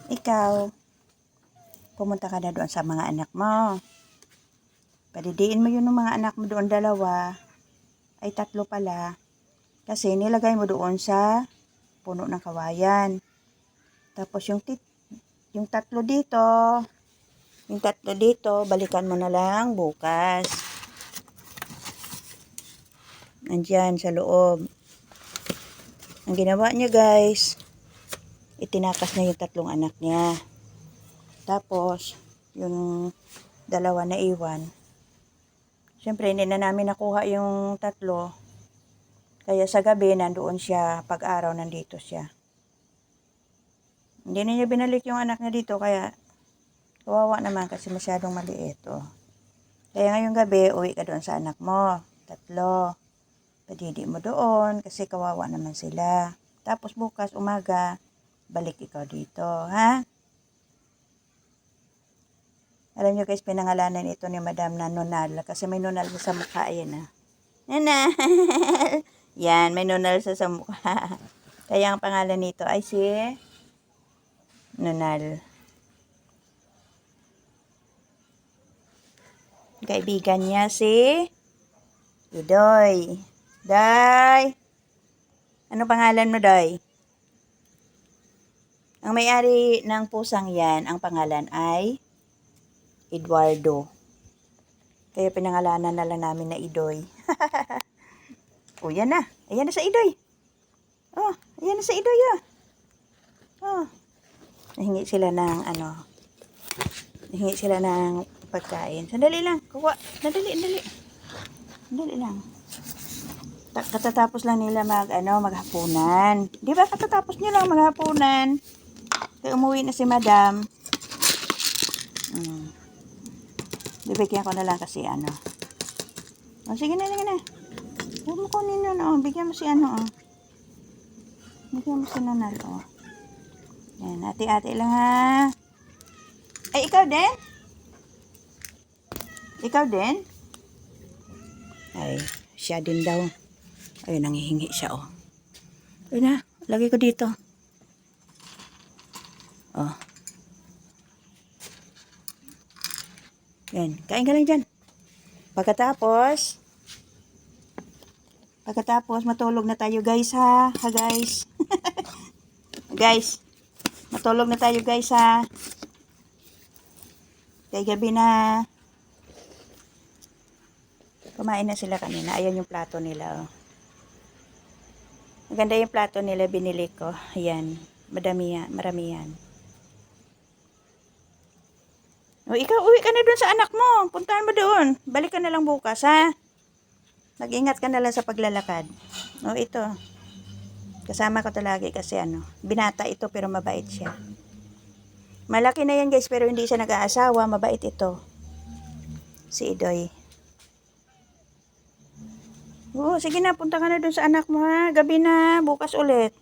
Ikaw, pumunta ka na doon sa mga anak mo. Padidiin mo yun ng mga anak mo doon, 2. Ay 3 pala. Kasi nilagay mo doon sa puno ng kawayan. Tapos yung 3 dito, balikan mo na lang bukas. Nandyan sa loob. Ang ginawa niya guys, itinakas niya yung 3 anak niya. Tapos, yung 2 na iwan. Siyempre, hindi na namin nakuha yung 3. Kaya sa gabi, nandoon siya. Pag-araw, nandito siya. Hindi na niya binalik yung anak niya dito. Kaya, kawawa naman kasi masyadong maliit. Oh. Kaya ngayong gabi, uwi ka doon sa anak mo. 3. Padidi mo doon kasi kawawa naman sila. Tapos bukas, umaga, balik ikaw dito. Ha? Alam nyo guys, pinangalanan ito ni Madam na Nonal. Kasi may Nonal sa mukha. Ayan na. Nonal! Yan, may Nonal sa mukha. Kaya ang pangalan nito ay si Nonal. Kaibigan niya si Idoy. Day! Ano pangalan mo, Day? Ang may-ari ng pusang yan, ang pangalan ay Eduardo. Kaya pinangalanan na lang namin na Idoy. O, yan na. Ayan na sa Idoy. Oh, ayan na sa Idoy, ah. Oh. Nahingi sila ng, nahingi sila ng pagkain. Sandali lang. Kuha. Sandali lang. Katatapos lang nila maghapunan. Di ba katatapos nila maghapunan? Kaya umuwi na si Madam. Bibigyan ko na lang kasi O, sige na. Huwag mo kunin nun, bigyan mo si Bigyan mo si Nonal, Yan, ate-ate lang ha. Ay, ikaw din? Ikaw din? Ay, siya din daw. Ay, nangihingi siya, Ay na, lagay ko dito. Yan, kain ka lang dyan. Pagkatapos, matulog na tayo guys ha. Ha guys. Guys, matulog na tayo guys ha. Kaya gabi na. Kumain na sila kanina. Ayan yung plato nila. Maganda yung plato nila binili ko. Ayan. Marami yan. O, ikaw, uwi ka na doon sa anak mo. Puntahan mo doon. Balik ka na lang bukas, ha? Mag-ingat ka na lang sa paglalakad. O, ito. Kasama ko to lagi kasi binata ito pero mabait siya. Malaki na yan guys pero hindi siya nag-aasawa. Mabait ito. Si Idoy. O, sige na. Punta ka na doon sa anak mo, ha? Gabi na. Bukas ulit.